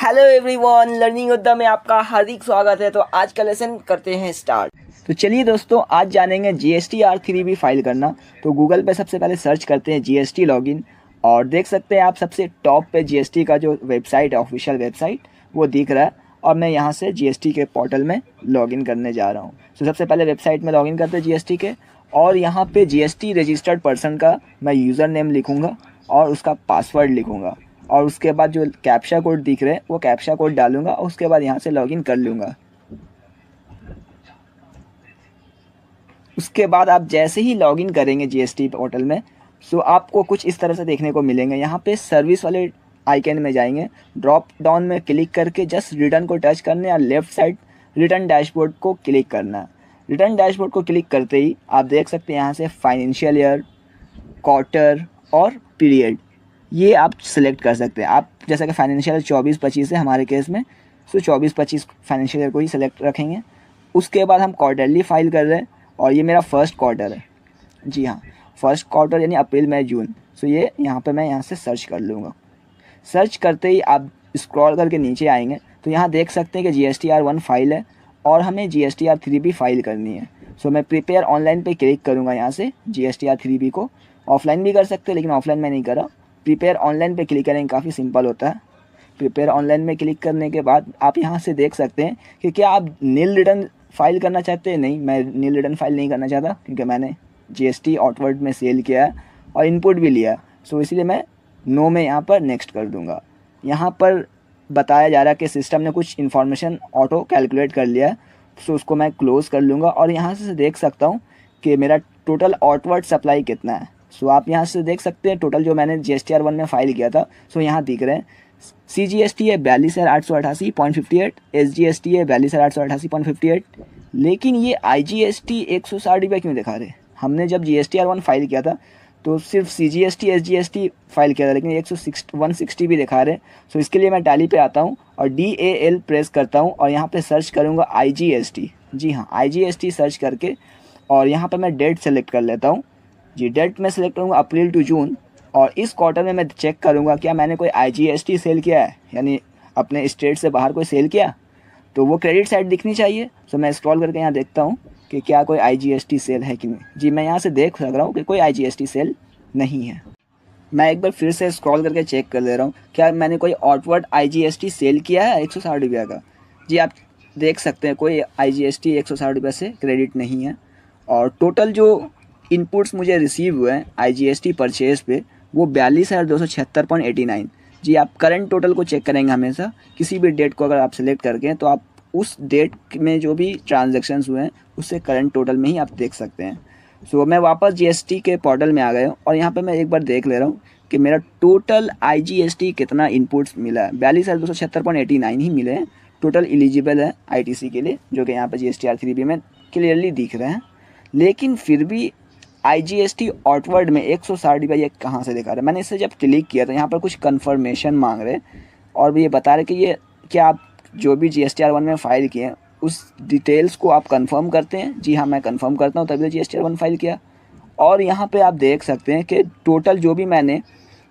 Hello everyone, learning योद्धा में आपका हार्दिक स्वागत है। तो आज का लेसन करते हैं स्टार्ट। तो चलिए दोस्तों, आज जानेंगे जीएसटी R3B फाइल करना। तो गूगल पे सबसे पहले सर्च करते हैं जीएसटी लॉगिन और देख सकते हैं आप सबसे टॉप पे जीएसटी का जो वेबसाइट है, ऑफिशियल वेबसाइट, वो दिख रहा है। और मैं यहाँ से जीएसटी के पोर्टल में लॉगिन करने जा रहा हूँ। तो सबसे पहले वेबसाइट में लॉगिन करते हैं जीएसटी के, और यहाँ पे जीएसटी रजिस्टर्ड पर्सन का मैं यूज़र नेम लिखूँगा और उसका पासवर्ड लिखूँगा, और उसके बाद जो कैप्चा कोड दिख रहे हैं वो कैप्चा कोड डालूंगा और उसके बाद यहाँ से लॉगिन कर लूँगा। उसके बाद आप जैसे ही लॉगिन करेंगे जीएसटी पोर्टल में, सो आपको कुछ इस तरह से देखने को मिलेंगे। यहाँ पे सर्विस वाले आइकन में जाएंगे, ड्रॉप डाउन में क्लिक करके जस्ट रिटर्न को टच करना है और लेफ्ट साइड रिटर्न डैशबोर्ड को क्लिक करना है। रिटर्न डैशबोर्ड को क्लिक करते ही आप देख सकते हैं यहाँ से फाइनेंशियल ईयर, क्वार्टर और पीरियड, ये आप सिलेक्ट कर सकते हैं। आप जैसा कि फाइनेंशियल 24-25 है हमारे केस में, सो 24-25 फाइनेंशियल ईयर को ही सिलेक्ट रखेंगे। उसके बाद हम क्वार्टरली फाइल कर रहे हैं और ये मेरा फर्स्ट क्वार्टर है। जी हाँ, फर्स्ट क्वार्टर यानी अप्रैल मई जून। सो ये यहाँ पे मैं यहाँ से सर्च कर लूँगा। सर्च करते ही आप स्क्रॉल करके नीचे आएंगे तो यहाँ देख सकते हैं कि GSTR1 फाइल है और हमें GSTR3B फाइल करनी है। सो मैं प्रिपेयर ऑनलाइन पे क्लिक करूँगा। यहाँ से GSTR3B को ऑफलाइन भी कर सकते हैं, लेकिन ऑफलाइन मैं नहीं करा। प्रिपेयर ऑनलाइन पे क्लिक करेंगे, काफ़ी सिंपल होता है। प्रिपेयर ऑनलाइन में क्लिक करने के बाद आप यहाँ से देख सकते हैं कि क्या आप नील रिटर्न फाइल करना चाहते हैं। नहीं, मैं नील रिटर्न फाइल नहीं करना चाहता, क्योंकि मैंने GST आउटवर्ड में सेल किया है और इनपुट भी लिया। सो इसलिए मैं नो में यहाँ पर नेक्स्ट कर दूँगा। यहाँ पर बताया जा रहा है कि सिस्टम ने कुछ इन्फॉर्मेशन ऑटो कैलकुलेट कर लिया है, सो उसको मैं क्लोज़ कर लूँगा। और यहाँ से देख सकता हूँ कि मेरा टोटल आउटवर्ड सप्लाई कितना है। सो आप यहाँ से देख सकते हैं टोटल जो मैंने GSTR1 में फ़ाइल किया था, सो यहाँ दिख रहे हैं। CGST है 42,888.58, SGST है 42,888.58, लेकिन ये IGST 160 रुपये क्यों दिखा रहे? हमने जब GSTR1 फाइल किया था तो सिर्फ CGST SGST फाइल किया था, लेकिन 160 भी दिखा रहे। सो इसके लिए मैं टैली पे आता हूँ और DAL प्रेस करता हूँ और यहाँ पे सर्च करूँगा IGST। जी हाँ, IGST सर्च करके और यहाँ पर मैं डेट सेलेक्ट कर लेता हूँ। जी, डेट में सेलेक्ट करूँगा अप्रैल टू जून, और इस क्वार्टर में मैं चेक करूँगा क्या मैंने कोई IGST सेल किया है, यानी अपने स्टेट से बाहर कोई सेल किया, तो वो क्रेडिट साइड दिखनी चाहिए। सो मैं स्क्रॉल करके यहाँ देखता हूँ कि क्या कोई IGST सेल है कि नहीं। जी, मैं यहाँ से देख सक रहा हूँ कि कोई IGST सेल नहीं है। मैं एक बार फिर से स्क्रॉल करके चेक कर ले रहा हूँ क्या मैंने कोई आउटवर्ड IGST सेल किया है 160 रुपये का। जी, आप देख सकते हैं कोई IGST 160 रुपये से क्रेडिट नहीं है। और टोटल जो इनपुट्स मुझे रिसीव हुए हैं IGST परचेज पे, वो 42,276.89। जी, आप करंट टोटल को चेक करेंगे हमेशा, किसी भी डेट को अगर आप सेलेक्ट करके हैं तो आप उस डेट में जो भी ट्रांजैक्शंस हुए हैं उससे करंट टोटल में ही आप देख सकते हैं। सो मैं वापस GST के पोर्टल में आ गया हूँ और यहाँ पे मैं एक बार देख ले रहा हूँ कि मेरा टोटल IGST कितना इनपुट्स मिला है। 42,276.89 ही मिले हैं। टोटल एलिजिबल है ITC के लिए, जो कि यहाँ पर GSTR3B में क्लियरली दिख रहे हैं। लेकिन फिर भी IGST आउटवर्ड में 160 रुपये ये कहाँ से दिखा रहा है? मैंने इससे जब क्लिक किया तो यहाँ पर कुछ कन्फर्मेशन मांग रहे और ये बता रहे कि ये क्या आप जो भी GSTR1 में फ़ाइल किए हैं उस डिटेल्स को आप कंफर्म करते हैं। जी हाँ, मैं कंफर्म करता हूँ, तभी तो GSTR1 फाइल किया। और यहाँ पे आप देख सकते हैं कि टोटल जो भी मैंने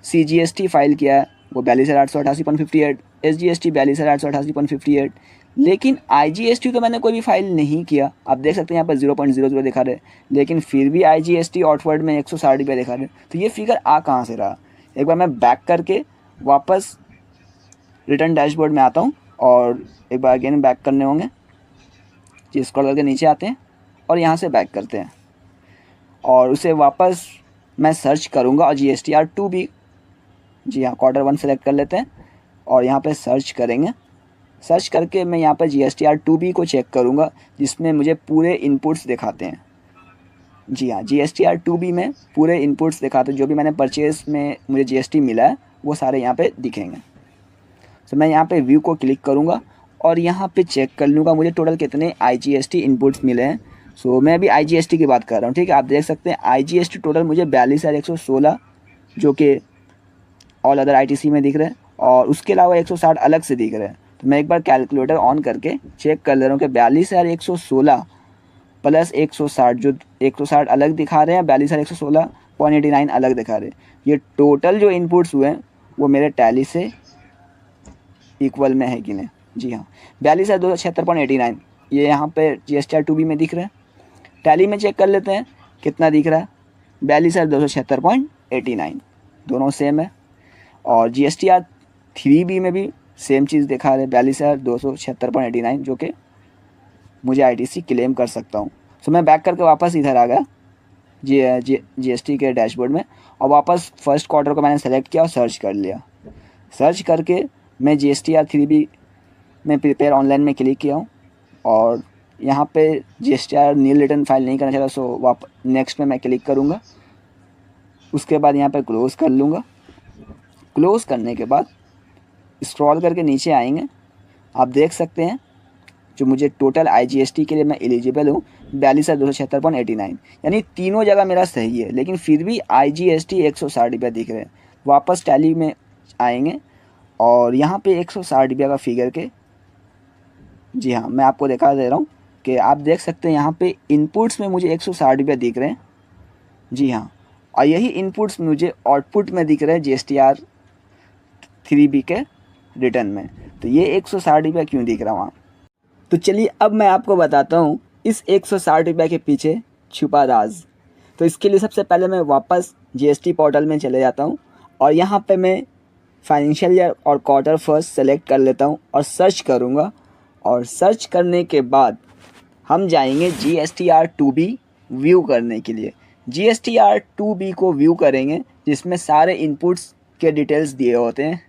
CGST फाइल किया है वो 42,888.58, SGST 42,888.58, लेकिन IGST तो मैंने कोई भी फाइल नहीं किया। आप देख सकते हैं यहाँ पर 0.00 दिखा रहे, लेकिन फिर भी IGST आउटवर्ड में 160 रुपये दिखा रहे। तो ये फिगर आ कहाँ से रहा? एक बार मैं बैक करके वापस रिटर्न डैशबोर्ड में आता हूँ और एक बार अगेन बैक करने होंगे। जी, स्क्रॉल करके नीचे आते हैं और यहाँ से बैक करते हैं और उसे वापस मैं सर्च करूँगा और GSTR2B, जी हाँ, Q1 सेलेक्ट कर लेते हैं और यहाँ पे सर्च करेंगे। सर्च करके मैं यहाँ पर GSTR2B को चेक करूँगा, जिसमें मुझे पूरे इनपुट्स दिखाते हैं। जी हाँ, GSTR2B में पूरे इनपुट्स दिखाते हैं। जो भी मैंने परचेज में मुझे GST मिला है वो सारे यहाँ पे दिखेंगे। तो मैं यहाँ पे व्यू को क्लिक करूँगा और यहाँ पे चेक कर लूँगा मुझे टोटल कितने IGST इनपुट्स मिले हैं। सो मैं अभी IGST की बात कर रहा हूँ, ठीक है। आप देख सकते हैं IGST टोटल मुझे 42,116, जो कि ऑल अदर ITC में दिख रहे हैं, और उसके अलावा 160 अलग से दिख रहे हैं। तो मैं एक बार कैलकुलेटर ऑन करके चेक कर ले रहा हूँ कि 42,116 प्लस 160, जो 160 अलग दिखा रहे हैं, 42,116.89 अलग दिखा रहे हैं। ये टोटल जो इनपुट्स हुए हैं वो मेरे टैली से इक्वल में है कि नहीं। जी हाँ, 42,276.89 ये यहाँ पे GSTR 2B में दिख रहा है। टैली में चेक कर लेते हैं कितना दिख रहा है, 42,276.89, दोनों सेम है। और GSTR 3B में भी सेम चीज़ दिखा रहे हैं, 42,276.89, जो कि मुझे ITC क्लेम कर सकता हूँ। सो मैं बैक करके वापस इधर आ गया GST के डैशबोर्ड में, और वापस फर्स्ट क्वार्टर को मैंने सेलेक्ट किया और सर्च कर लिया। सर्च करके मैं GSTR 3B में प्रिपेयर ऑनलाइन में क्लिक किया हूँ, और यहाँ पे GSTR नील रिटर्न फाइल नहीं करना चाहता, सो नेक्स्ट में मैं क्लिक करूँगा। उसके बाद यहाँ पे क्लोज़ कर लूँगा। क्लोज़ करने के बाद स्क्रॉल करके नीचे आएंगे, आप देख सकते हैं जो मुझे टोटल IGST के लिए मैं एलिजिबल हूँ 42,276.89, यानी तीनों जगह मेरा सही है, लेकिन फिर भी IGST 160 रुपया दिख रहे हैं। वापस टैली में आएंगे और यहाँ पे 160 रुपया का फिगर के, जी हाँ मैं आपको दिखा दे रहा हूँ कि आप देख सकते हैं यहाँ पे इनपुट्स में मुझे 160 रुपया दिख रहे हैं। जी हाँ, और यही इनपुट्स मुझे आउटपुट में दिख रहे हैं GSTR 3B के रिटर्न में। तो ये 160 रुपया क्यों दिख रहा वहाँ? तो चलिए अब मैं आपको बताता हूँ इस 160 रुपये के पीछे छुपा राज। तो इसके लिए सबसे पहले मैं वापस GST पोर्टल में चले जाता हूँ, और यहाँ पे मैं फाइनेंशियल ईयर और क्वार्टर फर्स्ट सेलेक्ट कर लेता हूँ और सर्च करूँगा। और सर्च करने के बाद हम जाएंगे GSTR 2B व्यू करने के लिए। GSTR 2B को व्यू करेंगे, जिसमें सारे इनपुट्स के डिटेल्स दिए होते हैं।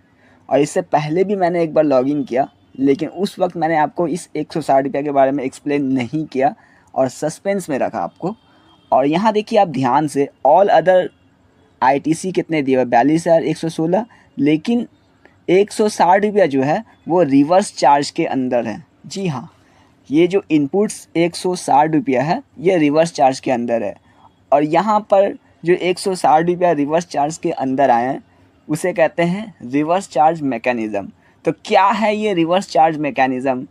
और इससे पहले भी मैंने एक बार लॉगिन किया, लेकिन उस वक्त मैंने आपको इस 160 रुपये के बारे में एक्सप्लेन नहीं किया और सस्पेंस में रखा आपको। और यहाँ देखिए आप ध्यान से, ऑल अदर ITC कितने दिए हुए, 42,116, लेकिन 160 रुपया जो है वो रिवर्स चार्ज के अंदर है। जी हाँ, ये जो इनपुट्स 160 रुपया है ये रिवर्स चार्ज के अंदर है। और यहाँ पर जो 160 रुपया रिवर्स चार्ज के अंदर आए हैं उसे कहते हैं रिवर्स चार्ज मैकेनिज़्म। तो क्या है ये रिवर्स चार्ज मैकेनिज़्म,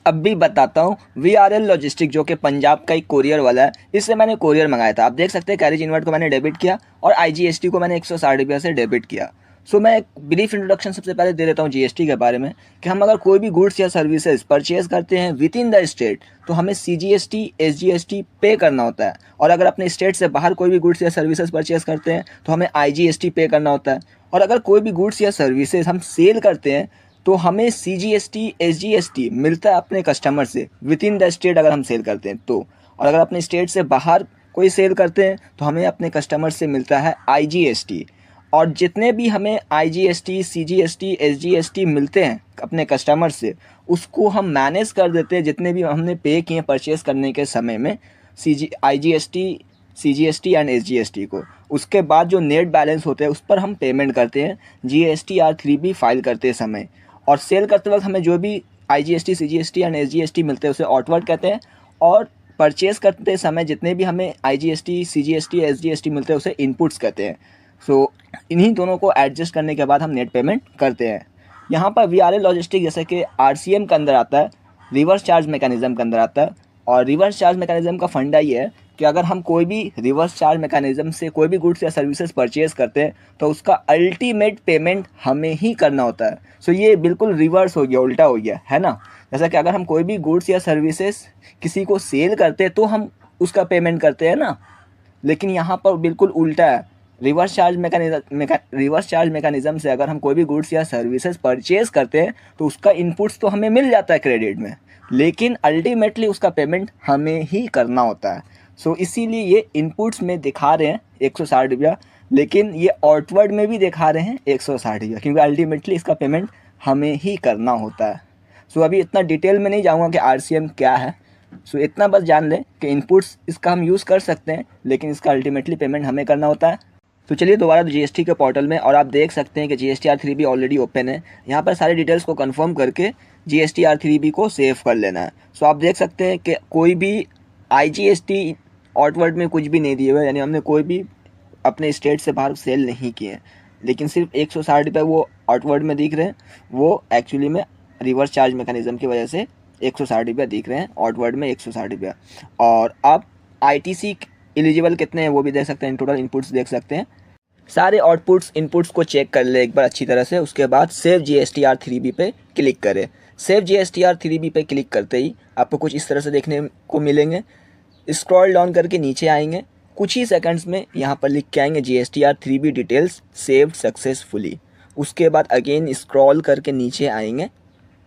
अब भी बताता हूँ। VRL लॉजिस्टिक जो कि पंजाब का एक कोरियर वाला है, इससे मैंने कोरियर मंगाया था। आप देख सकते हैं कैरेज इन्वर्ट को मैंने डेबिट किया और IGST को मैंने 160 रुपया से डेबिट किया। सो मैं एक ब्रीफ इंट्रोडक्शन सबसे पहले दे देता हूँ GST के बारे में, कि हम अगर कोई भी गुड्स या सर्विसेज परचेज़ करते हैं विद इन द स्टेट तो हमें CGST SGST पे करना होता है, और अगर अपने स्टेट से बाहर कोई भी गुड्स या सर्विसेज परचेज़ करते हैं तो हमें IGST पे करना होता है। और अगर कोई भी गुड्स या सर्विसेज हम सेल करते हैं तो हमें CGST SGST मिलता है अपने कस्टमर से विद इन द स्टेट अगर हम सेल करते हैं तो। और अगर अपने स्टेट से बाहर कोई सेल करते हैं तो हमें अपने कस्टमर से मिलता है IGST। और जितने भी हमें IGST CGST SGST मिलते हैं अपने कस्टमर से, उसको हम मैनेज कर देते हैं जितने भी हमने पे किए परचेज़ करने के समय में IGST CGST एंड SGST को। उसके बाद जो नेट बैलेंस होते हैं उस पर हम पेमेंट करते हैं GSTR 3B फाइल करते समय। और सेल करते वक्त हमें जो भी IGST CGST एंड SGST मिलते हैं उसे आउटवर्ड कहते हैं, और परचेज़ करते समय जितने भी हमें IGST CGST SGST मिलते हैं उसे इनपुट्स कहते हैं। सो इन्हीं दोनों को एडजस्ट करने के बाद हम नेट पेमेंट करते हैं। यहाँ पर VRL लॉजिस्टिक जैसे कि RCM के अंदर आता है, रिवर्स चार्ज मैकेनिज़्म के अंदर आता है। और रिवर्स चार्ज मैकेनिज़्म का फंडा ये है कि अगर हम कोई भी रिवर्स चार्ज मैकेनिज़्म से कोई भी गुड्स या सर्विसेज परचेज़ करते हैं तो उसका अल्टीमेट पेमेंट हमें ही करना होता है। सो ये बिल्कुल रिवर्स हो गया, उल्टा हो गया, है ना। जैसा कि अगर हम कोई भी गुड्स या सर्विसेज किसी को सेल करते हैं तो हम उसका पेमेंट करते हैं ना, लेकिन यहाँ पर बिल्कुल उल्टा है। रिवर्स चार्ज मैकेनिज़्म से अगर हम कोई भी गुड्स या सर्विसेज परचेज़ करते हैं तो उसका इनपुट्स तो हमें मिल जाता है क्रेडिट में, लेकिन अल्टीमेटली उसका पेमेंट हमें ही करना होता है। सो इसीलिए ये इनपुट्स में दिखा रहे हैं 160 रुपया, लेकिन ये आउटवर्ड में भी दिखा रहे हैं 160 रुपया, क्योंकि अल्टीमेटली इसका पेमेंट हमें ही करना होता है। सो अभी इतना डिटेल में नहीं जाऊँगा कि RCM क्या है। सो इतना बस जान लें कि इनपुट्स इसका हम यूज़ कर सकते हैं, लेकिन इसका अल्टीमेटली पेमेंट हमें करना होता है। तो चलिए दोबारा GST के पोर्टल में, और आप देख सकते हैं कि GSTR 3B ऑलरेडी ओपन है। यहाँ पर सारे डिटेल्स को कंफर्म करके GSTR 3B को सेव कर लेना है। सो आप देख सकते हैं कि कोई भी IGST आउटवर्ड में कुछ भी नहीं दिए हुए, यानी हमने कोई भी अपने स्टेट से बाहर सेल नहीं किए, लेकिन सिर्फ 160 रुपये वो आउटवर्ड में दिख रहे हैं। वो एक्चुअली में रिवर्स चार्ज मैकेनिज़्म की वजह से 160 रुपया दिख रहे हैं, आउटवर्ड में 160 रुपया। और आप ITC एलिजिबल कितने हैं वो भी देख सकते हैं, टोटल इनपुट्स देख सकते हैं। सारे आउटपुट्स इनपुट्स को चेक कर ले एक बार अच्छी तरह से। उसके बाद सेव GSTR3B पे क्लिक करें। सेव GSTR3B पे क्लिक करते ही आपको कुछ इस तरह से देखने को मिलेंगे। स्क्रॉल डाउन करके नीचे आएंगे, कुछ ही सेकंड्स में यहाँ पर लिख के आएंगे GSTR3B डिटेल्स सेव्ड सक्सेसफुली। उसके बाद अगेन स्क्रॉल करके नीचे आएंगे।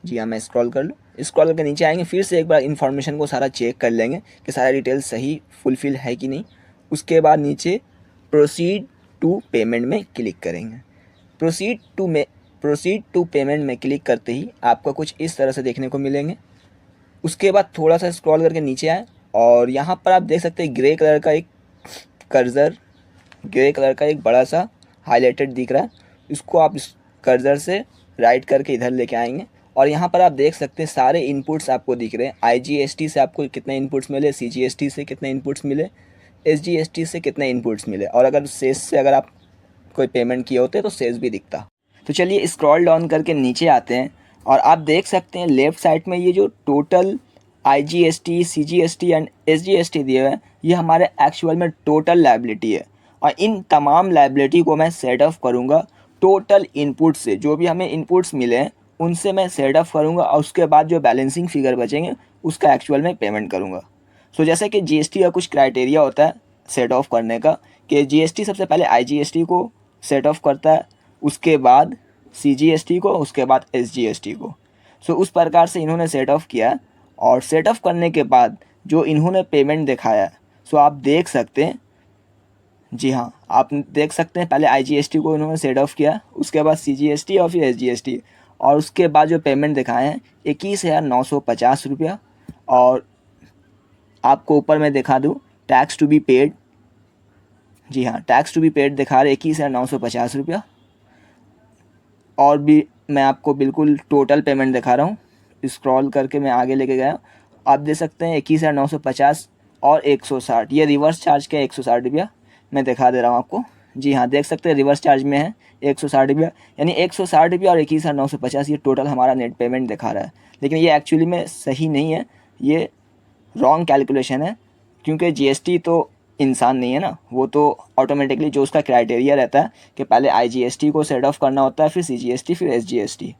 जी हाँ, मैं स्क्रॉल कर लूँ। स्क्रॉल करके नीचे आएंगे, फिर से एक बार इन्फॉर्मेशन को सारा चेक कर लेंगे कि सारा डिटेल्स सही फुलफिल है कि नहीं। उसके बाद नीचे प्रोसीड टू पेमेंट में क्लिक करेंगे। प्रोसीड टू पेमेंट में क्लिक करते ही आपको कुछ इस तरह से देखने को मिलेंगे। उसके बाद थोड़ा सा स्क्रॉल करके नीचे आए और यहाँ पर आप देख सकते हैं ग्रे कलर का एक कर्सर, ग्रे कलर का एक बड़ा सा हाईलाइटेड दिख रहा है। इसको आप इस कर्सर से राइट करके इधर लेके आएंगे और यहाँ पर आप देख सकते हैं सारे इनपुट्स आपको दिख रहे हैं। IGST से आपको कितने इनपुट्स मिले, CGST से कितने इनपुट्स मिले, SGST से कितने इनपुट्स मिले, और अगर सेस से अगर आप कोई पेमेंट किए होते तो सेस भी दिखता। तो चलिए स्क्रॉल डाउन करके नीचे आते हैं और आप देख सकते हैं लेफ़्ट साइड में ये जो total IGST, CGST and SGST दिए हुए हैं, ये हमारे एक्चुअल में टोटल लायबिलिटी है। और इन तमाम लायबिलिटी को मैं सेट ऑफ करूँगा टोटल इनपुट से। जो भी हमें इनपुट्स मिले हैं उनसे मैं सेट ऑफ करूँगा और उसके बाद जो बैलेंसिंग फिगर बचेंगे उसका एक्चुअल में पेमेंट करूँगा। सो जैसे कि GST का कुछ क्राइटेरिया होता है सेट ऑफ करने का, कि GST सबसे पहले IGST को सेट ऑफ करता है, उसके बाद CGST को, उसके बाद SGST को। सो उस प्रकार से इन्होंने सेट ऑफ किया और सेट ऑफ करने के बाद जो इन्होंने पेमेंट दिखाया है, सो आप देख सकते हैं। जी हाँ, आप देख सकते हैं पहले IGST को इन्होंने सेट ऑफ किया, उसके बाद CGST और फिर SGST, और उसके बाद जो पेमेंट दिखाए हैं 21,950 रुपया। और आपको ऊपर मैं दिखा दूँ टैक्स टू बी पेड। जी हाँ, टैक्स टू बी पेड दिखा रहे 21,950 रुपया। और भी मैं आपको बिल्कुल टोटल पेमेंट दिखा रहा हूँ। स्क्रॉल करके मैं आगे लेके गया, आप देख सकते हैं 21,950 और 160, ये रिवर्स चार्ज का 160 रुपया मैं दिखा दे रहा हूँ आपको। जी हाँ, देख सकते हैं रिवर्स चार्ज में है 160 रुपया, यानी 160 रुपया और 21,950 ये टोटल हमारा नेट पेमेंट दिखा रहा है। लेकिन ये एक्चुअली में सही नहीं है, ये रॉन्ग कैलकुलेशन है, क्योंकि GST तो इंसान नहीं है ना, वो तो ऑटोमेटिकली जो उसका क्राइटेरिया रहता है कि पहले IGST को सेट ऑफ करना होता है, फिर CGST, फिर SGST।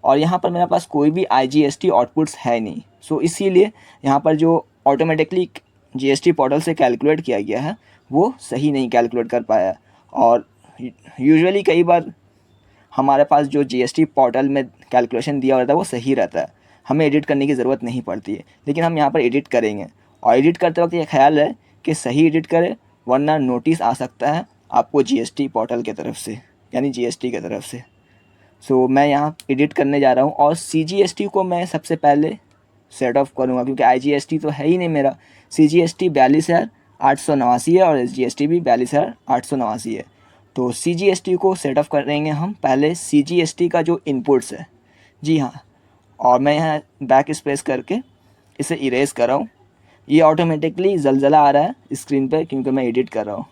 और यहाँ पर मेरे पास कोई भी IGST आउटपुट्स है नहीं। सो इसीलिए यहाँ पर जो ऑटोमेटिकली GST पोर्टल से कैलकुलेट किया गया है वो सही नहीं कैलकुलेट कर पाया। और यूजुअली कई बार हमारे पास जो GST पोर्टल में कैलकुलेशन दिया रहता है वो सही रहता है, हमें एडिट करने की ज़रूरत नहीं पड़ती है। लेकिन हम यहाँ पर एडिट करेंगे और एडिट करते वक्त ये ख्याल है कि सही एडिट करें, वरना नोटिस आ सकता है आपको GST पोर्टल की तरफ से, यानी GST की तरफ से। सो मैं यहाँ एडिट करने जा रहा हूँ और CGST को मैं सबसे पहले सेट ऑफ करूँगा, क्योंकि IGST तो है ही नहीं मेरा। CGST 42,889 है और SGST भी 42,889 है। तो CGST को सेट ऑफ करेंगे हम पहले, CGST का जो इनपुट्स है। जी हाँ, और मैं यहाँ बैक स्पेस करके इसे इरेज कर रहा हूँ। ये ऑटोमेटिकली जलजला आ रहा है स्क्रीन पे क्योंकि मैं एडिट कर रहा हूँ,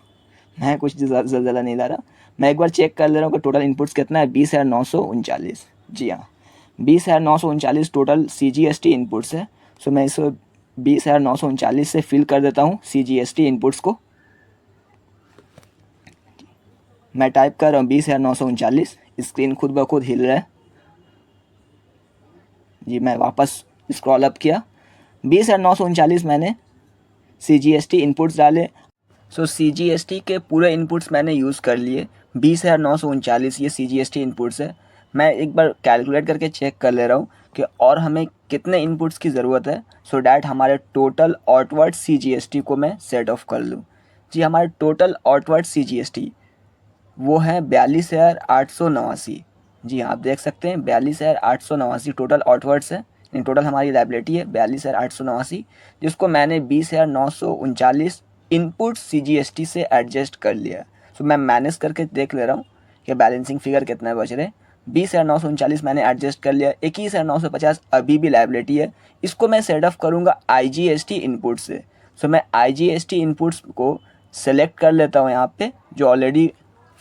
मैं कुछ जलजला नहीं ला रहा। मैं एक बार चेक कर ले रहा हूँ कि टोटल इनपुट्स कितना है, 20,939। जी हाँ, 20,939 टोटल CGST इनपुट्स है। सो मैं इसे 20,939 से फिल कर देता हूँ CGST इनपुट्स को। मैं टाइप कर रहा हूँ 20,939, स्क्रीन खुद ब खुद हिल रहा है। जी, मैं वापस स्क्रॉल अप किया, 20,939 मैंने CGST इनपुट्स डाले। सो CGST के पूरे इनपुट्स मैंने यूज़ कर लिए, 20,939 ये CGST इनपुट्स है। मैं एक बार कैलकुलेट करके चेक कर ले रहा हूँ कि और हमें कितने इनपुट्स की ज़रूरत है, सो डैट हमारे टोटल आउटवर्ड CGST को मैं सेट ऑफ कर लूँ। जी, हमारे टोटल आउटवर्ड CGST वो है 42,889। जी हाँ, आप देख सकते हैं 42,889 टोटल आउटवर्ड्स है, इन टोटल हमारी लायबिलिटी है 42,889, जिसको मैंने 20,939 इनपुट CGST से एडजस्ट कर लिया। सो मैं मैनेज करके देख ले रहा हूँ कि बैलेंसिंग फिगर कितना बच रहे। 20,939 मैंने एडजस्ट कर लिया, 21,950 अभी भी लायबिलिटी है, इसको मैं सेट ऑफ करूँगा IGST इनपुट से। सो मैं IGST इनपुट्स को सेलेक्ट कर लेता हूँ, यहाँ पे जो ऑलरेडी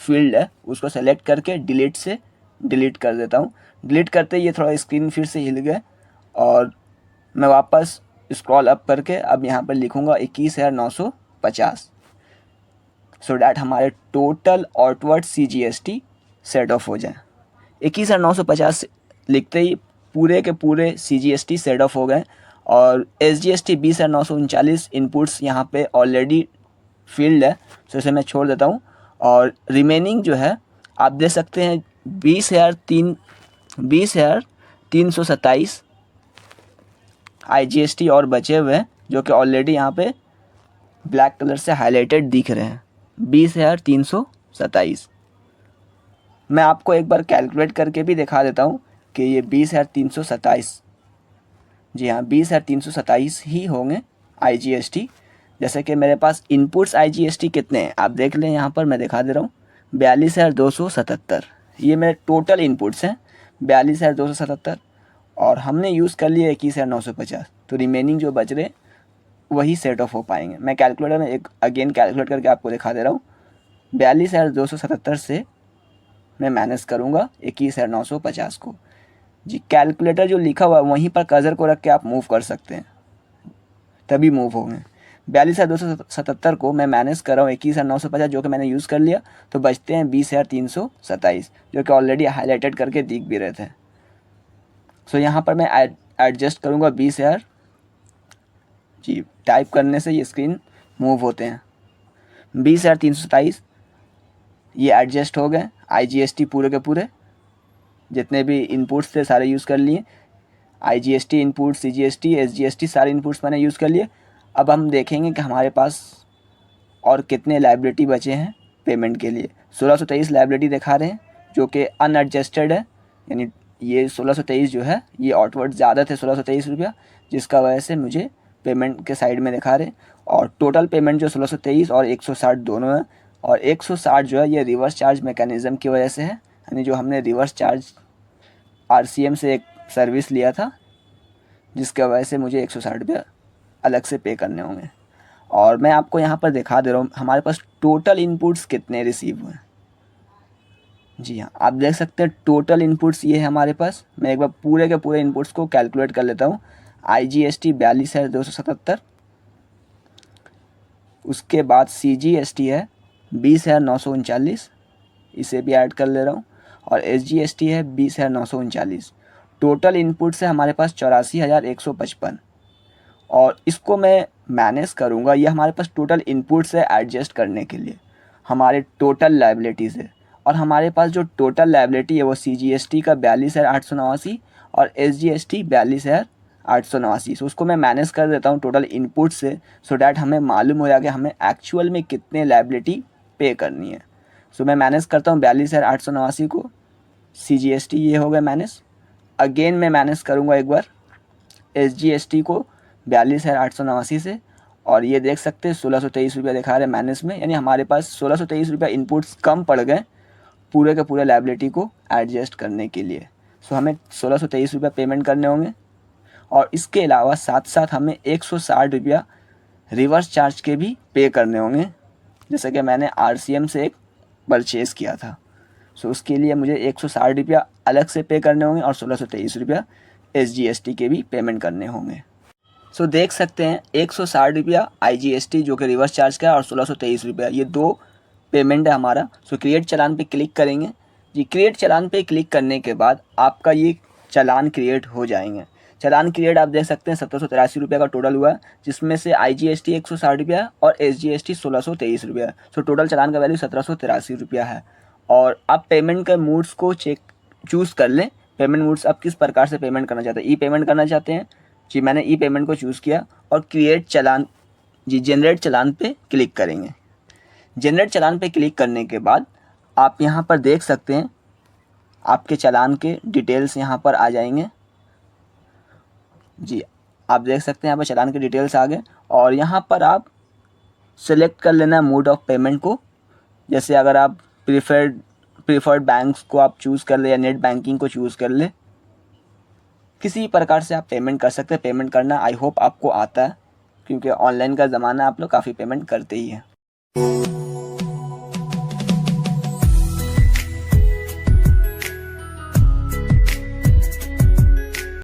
फील्ड है उसको सेलेक्ट करके डिलीट से डिलीट कर देता हूँ। डिलीट करते ही ये थोड़ा स्क्रीन फिर से हिल गया और मैं वापस स्क्रॉल अप करके अब यहाँ पर लिखूँगा 21,950। सो डैट हमारे total outward CGST set of हो जाए। 21,950 लिखते ही पूरे के पूरे CGST सेट ऑफ हो गए और SGST 20,939 इनपुट्स यहाँ पे ऑलरेडी फील्ड है, सो इसे मैं छोड़ देता हूँ। और रिमेनिंग जो है आप देख सकते हैं 20,327 IGST और बचे हुए हैं जो कि ऑलरेडी यहाँ पे ब्लैक कलर से हाईलाइटेड दिख रहे हैं। 20,327 मैं आपको एक बार कैलकुलेट करके भी दिखा देता हूँ कि ये 20,327, जी हाँ 20,327 ही होंगे IGST। जैसे कि मेरे पास इनपुट्स IGST कितने हैं आप देख लें, यहाँ पर मैं दिखा दे रहा हूँ 42,277 ये मेरे टोटल इनपुट्स हैं 42,277 और हमने यूज़ कर लिया 21,950, तो रिमेनिंग जो बच रहे वही सेट ऑफ हो पाएंगे। मैं कैलकुलेटर में एक अगेन कैलकुलेट करके आपको दिखा दे रहा हूँ। 42,277 से मैं माइनस करूँगा 21,950 को। जी कैलकुलेटर जो लिखा हुआ है वहीं पर कर्सर को रख के आप मूव कर सकते हैं, तभी मूव होंगे। 42,277 को मैं माइनस कर रहा हूँ 21,950 जो कि मैंने यूज़ कर लिया, तो बचते हैं 20,327 जो कि ऑलरेडी हाईलाइटेड करके दिख भी रहे थे। सो यहाँ पर मैं एडजस्ट करूँगा 20,000, जी टाइप करने से ये स्क्रीन मूव होते हैं। 20,327 ये एडजस्ट हो गए। IGST पूरे के पूरे जितने भी इनपुट्स थे सारे यूज़ कर लिए। IGST इनपुट, CGST, SGST सारे इनपुट्स मैंने यूज़ कर लिए। अब हम देखेंगे कि हमारे पास और कितने लायबिलिटी बचे हैं पेमेंट के लिए। 1623 लायबिलिटी दिखा रहे हैं जो कि अनएडजस्टेड है, यानी ये 1623 जो है ये आउटवर्ड ज़्यादा थे 1623 रुपया, जिसका वजह से मुझे पेमेंट के साइड में दिखा रहे। और टोटल पेमेंट जो 1623 और 160 दोनों है, और 160 जो है ये रिवर्स चार्ज मैकेनिज़्म की वजह से है, यानी जो हमने रिवर्स चार्ज RCM से एक सर्विस लिया था जिसकी वजह से मुझे 160 रुपया अलग से पे करने होंगे। और मैं आपको यहाँ पर दिखा दे रहा हूँ हमारे पास टोटल इनपुट्स कितने रिसीव हुए। जी हाँ आप देख सकते हैं टोटल इनपुट्स ये है हमारे पास। मैं एक बार पूरे के पूरे इनपुट्स को कैलकुलेट कर लेता हूँ। IGST 42,277, उसके बाद CGST है 20,939, इसे भी ऐड कर ले रहा हूँ, और SGST है 20,939। टोटल इनपुट्स है हमारे पास 84,155 और इसको मैं मैनेज करूँगा। ये हमारे पास टोटल इनपुट्स है एडजस्ट करने के लिए हमारे टोटल लायबिलिटीज़ है। और हमारे पास जो टोटल लायबिलिटी है वो CGST का 42,889 और SGST 42,889, सो उसको मैं मैनेज कर देता हूँ टोटल इनपुट से, सो डैट हमें मालूम हो जाए कि हमें एक्चुअल में कितने लायबिलिटी पे करनी है। सो मैं मैनेज करता हूँ 42,889 को, CGST ये हो गया मैनेज। अगेन मैं मैनेज करूँगा एक बार SGST को 42,889 से, और ये देख सकते हैं 1623 रुपया दिखा रहे हैं मैनेज में, यानी हमारे पास 1623 रुपया इनपुट्स कम पड़ गए पूरे के पूरे लायबिलिटी को एडजस्ट करने के लिए। सो हमें 1623 रुपया पेमेंट करने होंगे और इसके अलावा साथ साथ हमें 160 रुपया रिवर्स चार्ज के भी पे करने होंगे, जैसे कि मैंने RCM से एक परचेज़ किया था। सो उसके लिए मुझे 160 रुपया अलग से पे करने होंगे और 1623 रुपया SGST के भी पेमेंट करने होंगे। सो देख सकते हैं 160 रुपया IGST जो कि रिवर्स चार्ज का है और 1623 रुपया ये दो पेमेंट है हमारा। सो क्रिएट चालान पे क्लिक करेंगे। जी क्रिएट चालान पे क्लिक करने के बाद आपका ये चालान क्रिएट हो जाएंगे। चालान क्रिएट आप देख सकते हैं 1783 रुपये का टोटल हुआ है, जिसमें से IGST 160 रुपया और SGST 1623 रुपया है। सो टोटल चालान का वैल्यू 1783 रुपया है। और आप पेमेंट के मूड्स को चूज़ कर लें। पेमेंट मूड्स आप किस प्रकार से पेमेंट करना चाहते हैं, ई पेमेंट करना चाहते हैं, जी मैंने ई पेमेंट को चूज़ किया और क्रिएट चालान, जी जनरेट चालान पे क्लिक करेंगे। जनरेट चालान पे क्लिक करने के बाद आप यहाँ पर देख सकते हैं आपके चालान के डिटेल्स यहाँ पर आ जाएंगे। जी आप देख सकते हैं यहाँ पर चालान के डिटेल्स आ गए और यहाँ पर आप सेलेक्ट कर लेना मोड ऑफ पेमेंट को। जैसे अगर आप प्रीफर्ड बैंक्स को आप चूज़ कर ले या नेट बैंकिंग को चूज़ कर ले, किसी प्रकार से आप पेमेंट कर सकते हैं। पेमेंट करना आई होप आपको आता है, क्योंकि ऑनलाइन का ज़माना आप लोग काफ़ी पेमेंट करते ही हैं।